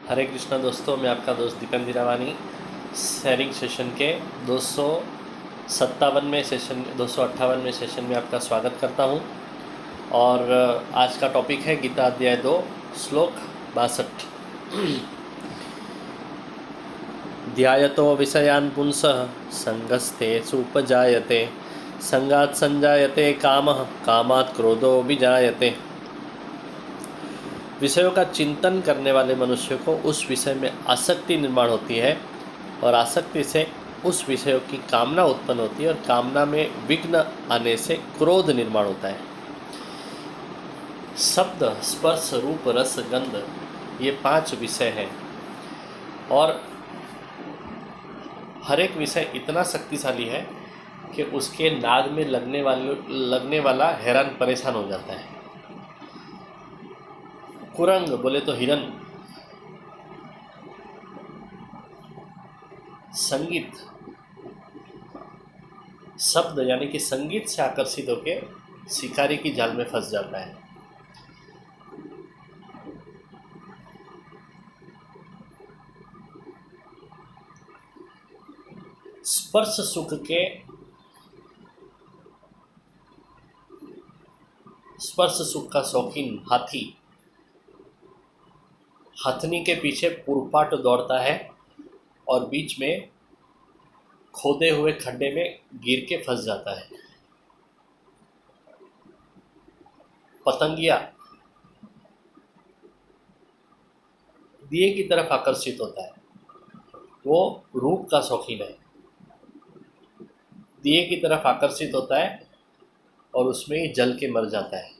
हरे कृष्णा दोस्तों, मैं आपका दोस्त दीपन दिरावानी शेयरिंग सेशन के 258वें सेशन में आपका स्वागत करता हूं। और आज का टॉपिक है गीता अध्याय 2 श्लोक 62। ध्यायतो विषयान् पुंसः संगस्तेषु उपजायते संगात् संजायते कामः कामात् क्रोधो विजायते। विषयों का चिंतन करने वाले मनुष्य को उस विषय में आसक्ति निर्माण होती है और आसक्ति से उस विषयों की कामना उत्पन्न होती है और कामना में विघ्न आने से क्रोध निर्माण होता है। शब्द, स्पर्श, रूप, रस, गंध, ये 5 विषय हैं और हर एक विषय इतना शक्तिशाली है कि उसके नाग में लगने वाला हैरान परेशान हो जाता है। कुरंग बोले तो हिरन, संगीत, शब्द यानी कि संगीत से आकर्षित होकर शिकारी की जाल में फंस जाता है। स्पर्श सुख का शौकीन हाथी हथनी के पीछे पुरपाट दौड़ता है और बीच में खोदे हुए खड्डे में गिर के फंस जाता है। पतंगिया दिए की तरफ आकर्षित होता है, वो रूप का शौकीन है, दिए की तरफ आकर्षित होता है और उसमें ही जल के मर जाता है।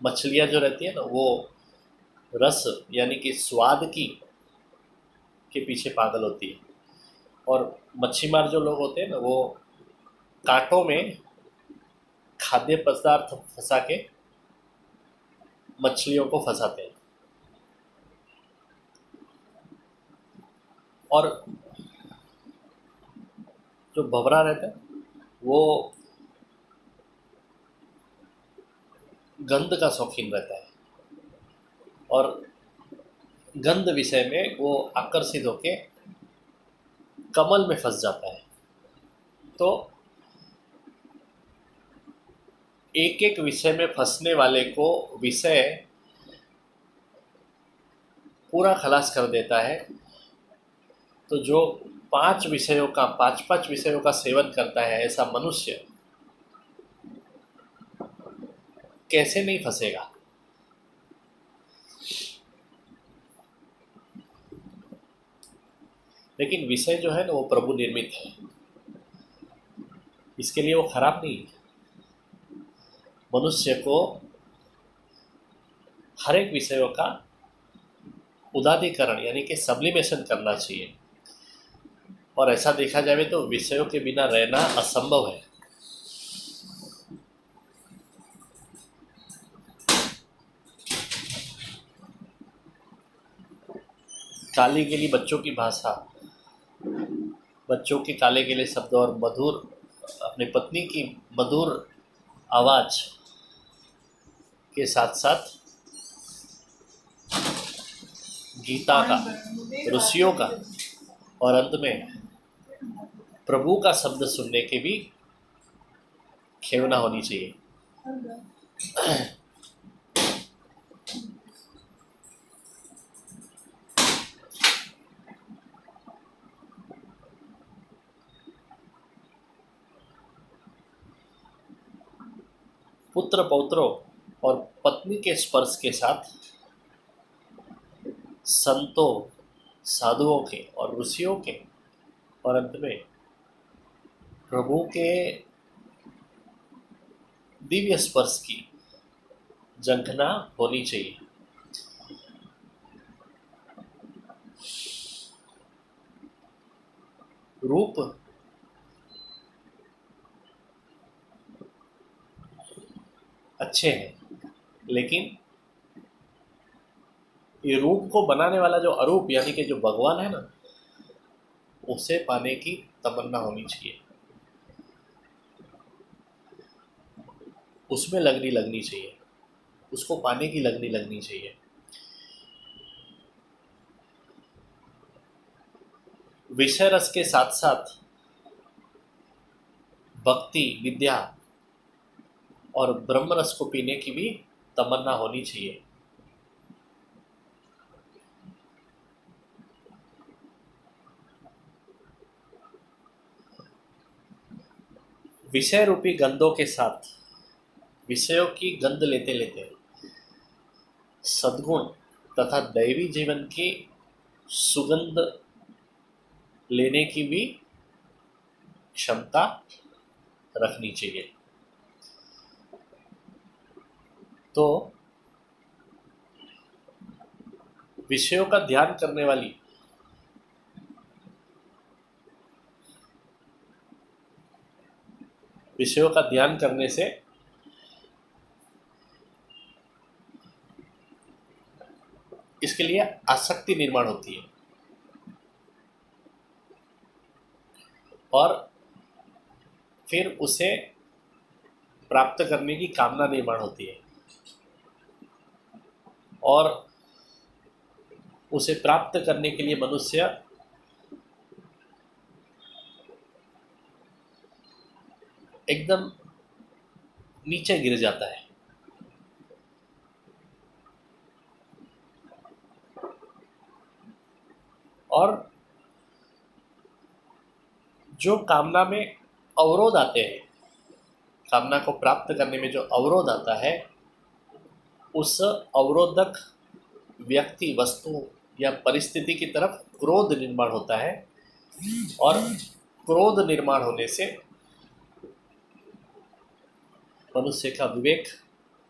मछलियाँ जो रहती है ना, वो रस यानी कि स्वाद के पीछे पागल होती है और मच्छी मार जो लोग होते हैं ना, वो कांटों में खाद्य पदार्थ फंसा के मछलियों को फंसाते हैं। और जो भंवरा रहता है वो गंध का शौकीन रहता है और गंध विषय में वो आकर्षित होके कमल में फंस जाता है। तो एक एक विषय में फंसने वाले को विषय पूरा खलास कर देता है। तो जो 5 विषयों का सेवन करता है, ऐसा मनुष्य कैसे नहीं फंसेगा। लेकिन विषय जो है ना, वो प्रभु निर्मित है, इसके लिए वो खराब नहीं है। मनुष्य को हर एक विषयों का उदादीकरण यानी कि सब्लिमेशन करना चाहिए। और ऐसा देखा जाए तो विषयों के बिना रहना असंभव है। काली गली बच्चों की भाषा, बच्चों के काले गले शब्द और मधुर अपनी पत्नी की मधुर आवाज के साथ साथ गीता का, ऋषियों का और अंत में प्रभु का शब्द सुनने के भी खेवना होनी चाहिए। पुत्र पौत्रों और पत्नी के स्पर्श के साथ संतों, साधुओं के और ऋषियों के और अंत में प्रभु के दिव्य स्पर्श की झंखना होनी चाहिए। रूप अच्छे हैं, लेकिन ये रूप को बनाने वाला जो अरूप यानी कि जो भगवान है ना, उसे पाने की तमन्ना होनी चाहिए, उसमें लगनी चाहिए। उसको पाने की लगनी लगनी चाहिए। विषय रस के साथ साथ भक्ति, विद्या और ब्रह्म रस को पीने की भी तमन्ना होनी चाहिए। विषय रूपी गंधों के साथ विषयों की गंध लेते लेते सद्गुण तथा दैवी जीवन की सुगंध लेने की भी क्षमता रखनी चाहिए। तो विषयों का ध्यान करने वाली विषयों का ध्यान करने से इसके लिए आसक्ति निर्माण होती है और फिर उसे प्राप्त करने की कामना निर्माण होती है और उसे प्राप्त करने के लिए मनुष्य एकदम नीचे गिर जाता है। और जो कामना में अवरोध आते हैं, कामना को प्राप्त करने में जो अवरोध आता है, उस अवरोधक व्यक्ति, वस्तु या परिस्थिति की तरफ क्रोध निर्माण होता है और क्रोध निर्माण होने से मनुष्य का विवेक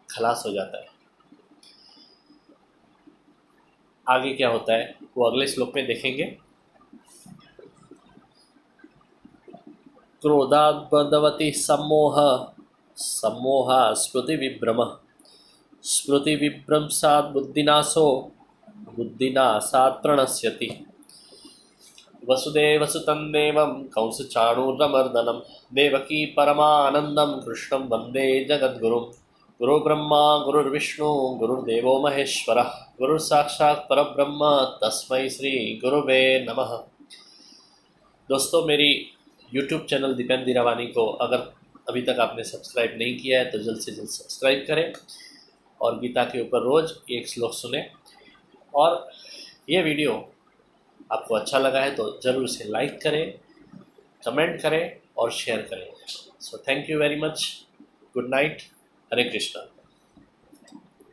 खलास हो जाता है। आगे क्या होता है वो अगले श्लोक में देखेंगे। क्रोधाद्बद्धवती सम्मोह, सम्मोह स्मृति विभ्रम, स्मृति विभ्रंशात् बुद्धिनाशो, बुद्धिनाशात् प्रणश्यति। वसुदेवसुतं देवं कंसचाणूरमर्दनं, देवकी परमानन्दं कृष्णं वन्दे जगद्गुरुं। गुरुर्ब्रह्मा गुरुर्विष्णु गुरुर्देवो महेश्वरः, गुरुर्साक्षात् परब्रह्म तस्मै श्री गुरुवे नमः। दोस्तों, मेरी YouTube चैनल दीपेन दीरावानी को अगर अभी तक आपने सब्सक्राइब नहीं किया है तो जल्द से जल्द सब्सक्राइब करें और गीता के ऊपर रोज़ एक श्लोक सुने। और ये वीडियो आपको अच्छा लगा है तो ज़रूर इसे लाइक करें, कमेंट करें और शेयर करें। So thank you very much. Good night. Hare Krishna.